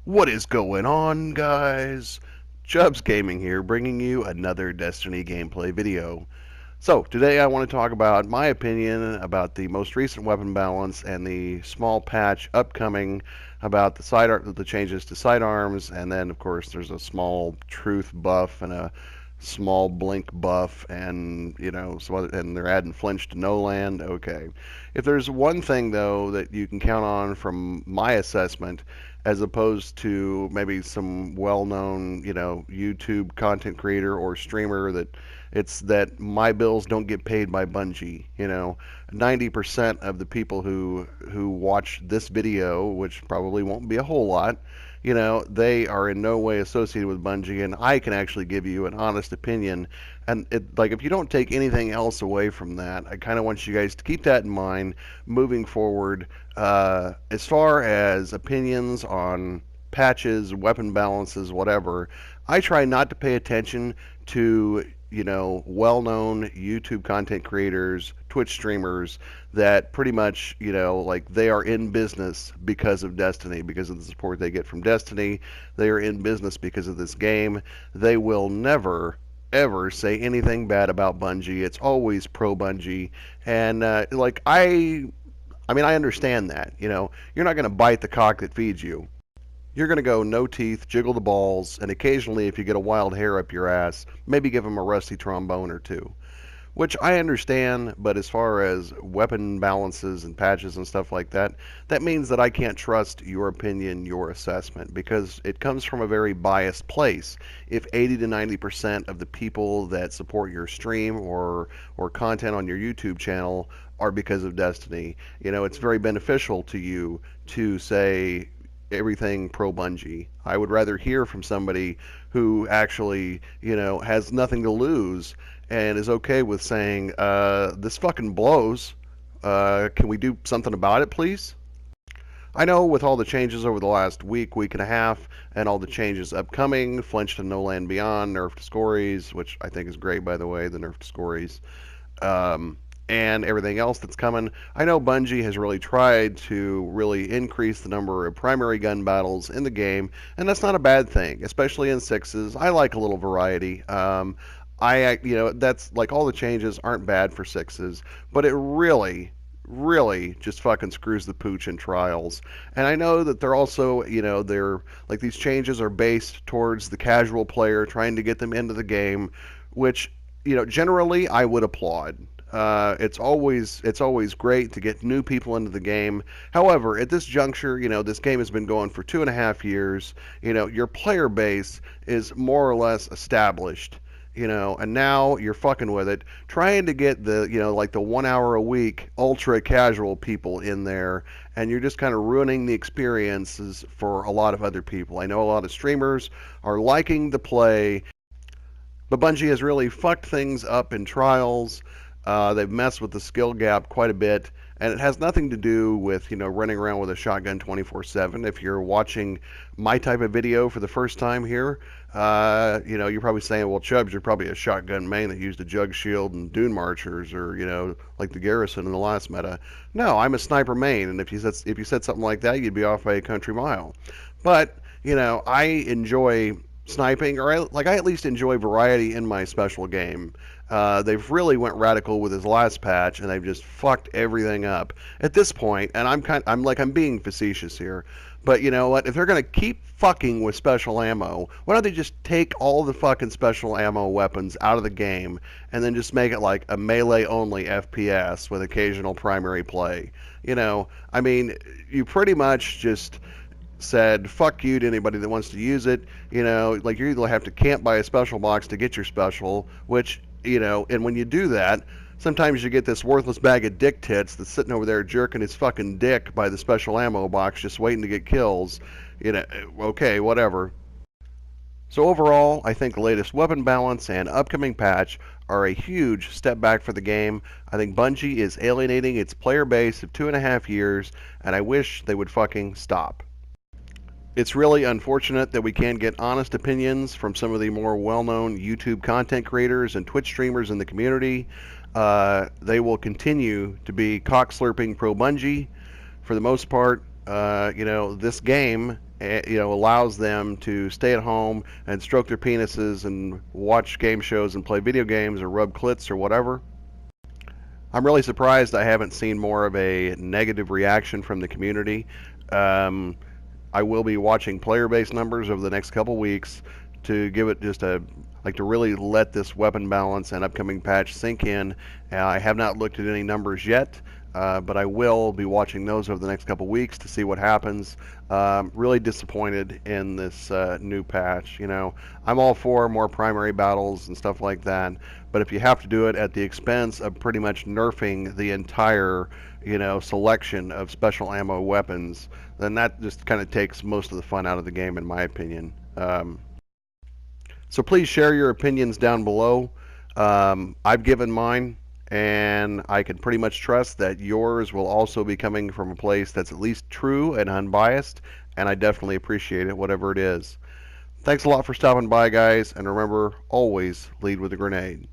What is going on, guys? Chubbs Gaming here, bringing you another Destiny gameplay video. So, today I want to talk about my opinion about the most recent weapon balance and the small patch upcoming about the changes to sidearms, and then, of course, there's a small truth buff and a small blink buff, and and they're adding flinch to no land. Okay, if there's one thing though that you can count on from my assessment, as opposed to maybe some well-known, YouTube content creator or streamer, it's that my bills don't get paid by Bungie. 90% of the people who watch this video, which probably won't be a whole lot, they are in no way associated with Bungie, and I can actually give you an honest opinion. And if you don't take anything else away from that, I kind of want you guys to keep that in mind moving forward. As far as opinions on patches, weapon balances, whatever, I try not to pay attention to well-known YouTube content creators, Twitch streamers that pretty much, they are in business because of Destiny, because of the support they get from Destiny. They are in business because of this game. They will never ever say anything bad about Bungie. It's always pro Bungie, and I understand that. You're not going to bite the cock that feeds you. You're going to go no teeth, jiggle the balls, and occasionally, if you get a wild hair up your ass, maybe give them a rusty trombone or two. Which I understand, but as far as weapon balances and patches and stuff like that, that means that I can't trust your opinion, your assessment, because it comes from a very biased place. If 80 to 90% of the people that support your stream or content on your YouTube channel are because of Destiny, it's very beneficial to you to say everything pro Bungie. I would rather hear from somebody who actually, has nothing to lose and is okay with saying, this fucking blows. Can we do something about it, please? I know with all the changes over the last week and a half, and all the changes upcoming, flinch to no land beyond, nerf to scories, which I think is great, by the way, the nerf to scories, and everything else that's coming. I know Bungie has really tried to really increase the number of primary gun battles in the game, and that's not a bad thing, especially in sixes. I like a little variety. That's like all the changes aren't bad for sixes, but it really just fucking screws the pooch in trials. And I know that they're also, they're like these changes are based towards the casual player, trying to get them into the game, which, generally I would applaud. It's always great to get new people into the game. However, at this juncture, this game has been going for 2.5 years. Your player base is more or less established. And now you're fucking with it, trying to get the, like the 1 hour a week ultra casual people in there, and you're just kind of ruining the experiences for a lot of other people. I know a lot of streamers are liking the play, but Bungie has really fucked things up in trials. They've messed with the skill gap quite a bit, and it has nothing to do with running around with a shotgun 24/7. If you're watching my type of video for the first time here, you're probably saying, "Well, Chubbs, you're probably a shotgun main that used a jug shield and dune marchers, or like the Garrison in the last meta." No, I'm a sniper main, and if you said something like that, you'd be off by a country mile. But I enjoy sniping, or I at least enjoy variety in my special game. They've really went radical with his last patch, and they've just fucked everything up at this point. And I'm being facetious here, but you know what? If they're gonna keep fucking with special ammo, why don't they just take all the fucking special ammo weapons out of the game and then just make it like a melee only FPS with occasional primary play? You pretty much just said fuck you to anybody that wants to use it. Like you either have to camp by a special box to get your special, which and when you do that, sometimes you get this worthless bag of dick tits that's sitting over there jerking his fucking dick by the special ammo box just waiting to get kills. Okay, whatever. So overall, I think the latest weapon balance and upcoming patch are a huge step back for the game. I think Bungie is alienating its player base of 2.5 years, and I wish they would fucking stop. It's really unfortunate that we can't get honest opinions from some of the more well-known YouTube content creators and Twitch streamers in the community. They will continue to be cock-slurping pro-Bungie for the most part. this game, allows them to stay at home and stroke their penises and watch game shows and play video games or rub clits or whatever. I'm really surprised I haven't seen more of a negative reaction from the community. Um, I will be watching player-based numbers over the next couple weeks to give it just to really let this weapon balance and upcoming patch sink in. I have not looked at any numbers yet, but I will be watching those over the next couple weeks to see what happens. Really disappointed in this new patch. I'm all for more primary battles and stuff like that, but if you have to do it at the expense of pretty much nerfing the entire, selection of special ammo weapons, then that just kind of takes most of the fun out of the game, in my opinion. So please share your opinions down below. I've given mine, and I can pretty much trust that yours will also be coming from a place that's at least true and unbiased, and I definitely appreciate it, whatever it is. Thanks a lot for stopping by, guys, and remember, always lead with a grenade.